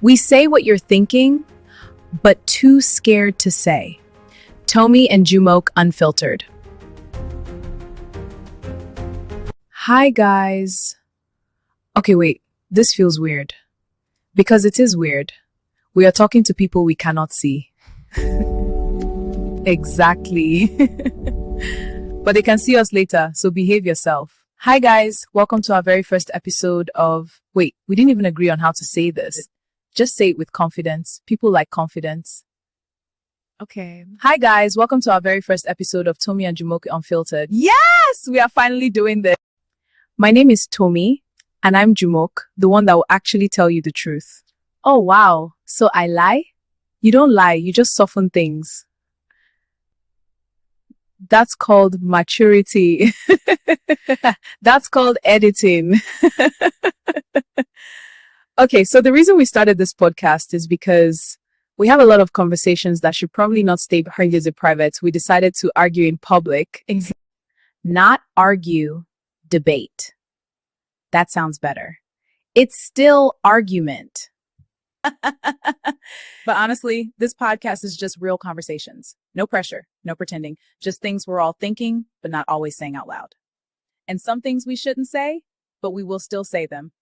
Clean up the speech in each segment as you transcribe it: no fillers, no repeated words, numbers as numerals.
We say what you're thinking, but too scared to say. Tomi and Jumoke Unfiltered. Hi, guys. Okay, wait. This feels weird. Because it is weird. We are talking to people we cannot see. Exactly. But they can see us later, so behave yourself. Hi, guys. Welcome to our very first episode of... Wait, we didn't even agree on how to say this. Just say it with confidence. People like confidence. Okay. Hi, guys. Welcome to our very first episode of Tomi and Jumoke Unfiltered. Yes! We are finally doing this. My name is Tomi, and I'm Jumoke, the one that will actually tell you the truth. Oh, wow. So I lie? You don't lie. You just soften things. That's called maturity. That's called editing. Okay, so the reason we started this podcast is because we have a lot of conversations that should probably not stay behind as a private. We decided to argue in public. Not argue, debate. That sounds better. It's still argument. But honestly, this podcast is just real conversations. No pressure, no pretending. Just things we're all thinking, but not always saying out loud. And some things we shouldn't say, but we will still say them.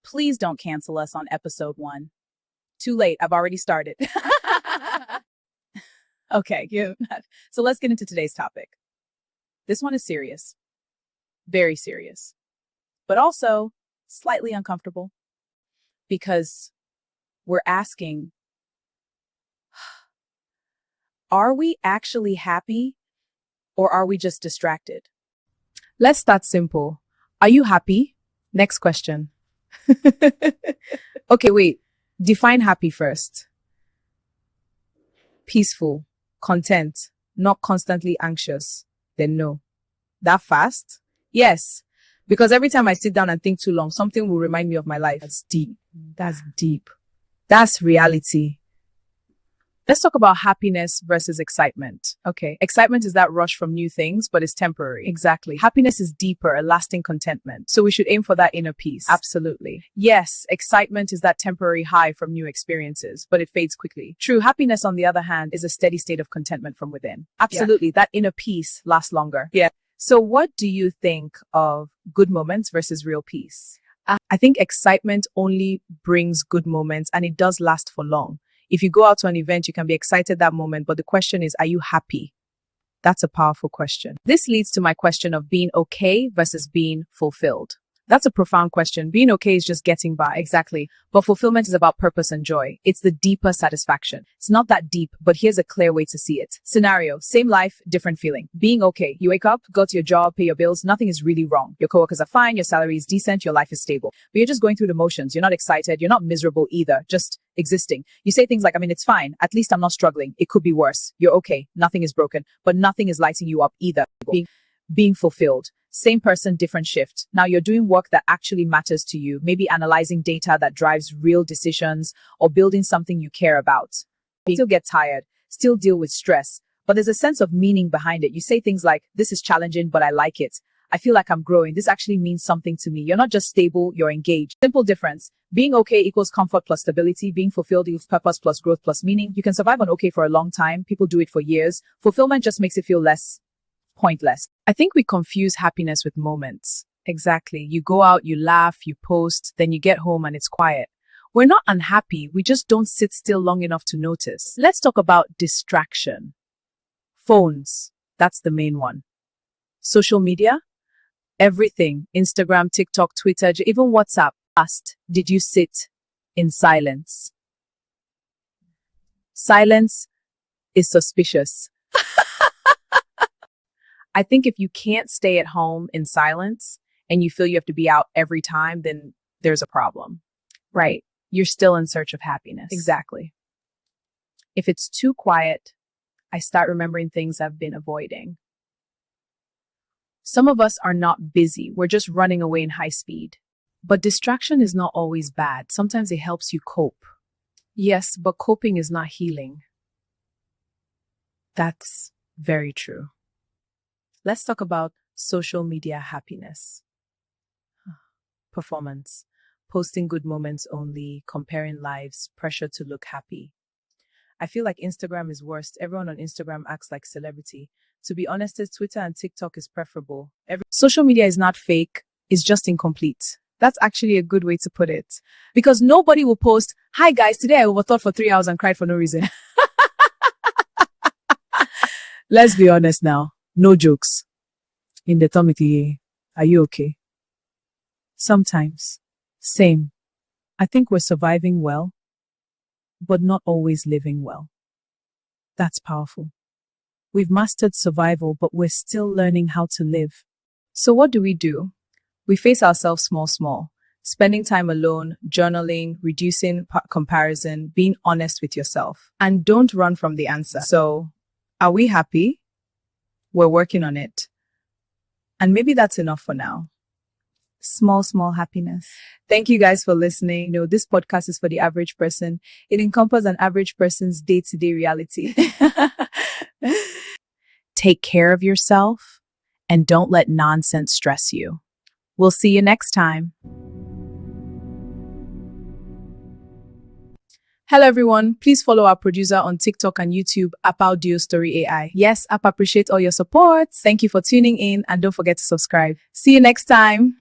Please don't cancel us on Ep.1. Too late, I've already started. Okay, so let's get into today's topic. This one is serious. Very serious. But also slightly uncomfortable. Because we're asking, are we actually happy or are we just distracted? Let's start simple. Are you happy? Next question. Okay, wait. Define happy first. Peaceful, content, not constantly anxious. Then no. That fast? Yes. Because every time I sit down and think too long, something will remind me of my life. That's deep. That's deep. That's reality. Let's talk about happiness versus excitement. Okay. Excitement is that rush from new things, but it's temporary. Exactly. Happiness is deeper, a lasting contentment. So we should aim for that inner peace. Absolutely. Yes, excitement is that temporary high from new experiences, but it fades quickly. True. Happiness, on the other hand, is a steady state of contentment from within. Absolutely. Yeah. That inner peace lasts longer. Yeah. So what do you think of good moments versus real peace? I think excitement only brings good moments and it does last for long. If you go out to an event, you can be excited that moment, but the question is, are you happy? That's a powerful question. This leads to my question of being okay versus being fulfilled. That's a profound question. Being okay is just getting by. Exactly. But fulfillment is about purpose and joy. It's the deeper satisfaction. It's not that deep, but here's a clear way to see it. Scenario, same life, different feeling. Being okay. You wake up, go to your job, pay your bills. Nothing is really wrong. Your coworkers are fine. Your salary is decent. Your life is stable. But you're just going through the motions. You're not excited. You're not miserable either. Just existing. You say things like, it's fine. At least I'm not struggling. It could be worse. You're okay. Nothing is broken, but nothing is lighting you up either. Being fulfilled. Same person, different shift. Now you're doing work that actually matters to you, maybe analyzing data that drives real decisions or building something you care about. You still get tired, still deal with stress, but there's a sense of meaning behind it. You say things like, this is challenging, but I like it. I feel like I'm growing. This actually means something to me. You're not just stable, you're engaged. Simple difference. Being okay equals comfort plus stability. Being fulfilled equals purpose plus growth plus meaning. You can survive on okay for a long time. People do it for years. Fulfillment just makes it feel less pointless. I think we confuse happiness with moments. Exactly. You go out, you laugh, you post, then you get home and it's quiet. We're not unhappy. We just don't sit still long enough to notice. Let's talk about distraction. Phones. That's the main one. Social media. Everything. Instagram, TikTok, Twitter, even WhatsApp. Asked, did you sit in silence? Silence is suspicious. I think if you can't stay at home in silence and you feel you have to be out every time, then there's a problem. Right. You're still in search of happiness. Exactly. If it's too quiet, I start remembering things I've been avoiding. Some of us are not busy. We're just running away in high speed. But distraction is not always bad. Sometimes it helps you cope. Yes, but coping is not healing. That's very true. Let's talk about social media happiness. Performance. Posting good moments only, comparing lives, pressure to look happy. I feel like Instagram is worst. Everyone on Instagram acts like celebrity. To be honest, Twitter and TikTok is preferable. Social media is not fake, it's just incomplete. That's actually a good way to put it. Because nobody will post, "Hi guys, today I overthought for 3 hours and cried for no reason." Let's be honest now. No jokes. In the Tomi, are you okay? Sometimes. Same. I think we're surviving well, but not always living well. That's powerful. We've mastered survival, but we're still learning how to live. So what do? We face ourselves small, spending time alone, journaling, reducing comparison, being honest with yourself, and don't run from the answer. So, are we happy? We're working on it. And maybe that's enough for now. Small happiness. Thank you guys for listening. This podcast is for the average person. It encompasses an average person's day-to-day reality. Take care of yourself and don't let nonsense stress you. We'll see you next time. Hello everyone, please follow our producer on TikTok and YouTube, Ep.1 Story AI. Yes, App appreciates all your support. Thank you for tuning in and don't forget to subscribe. See you next time.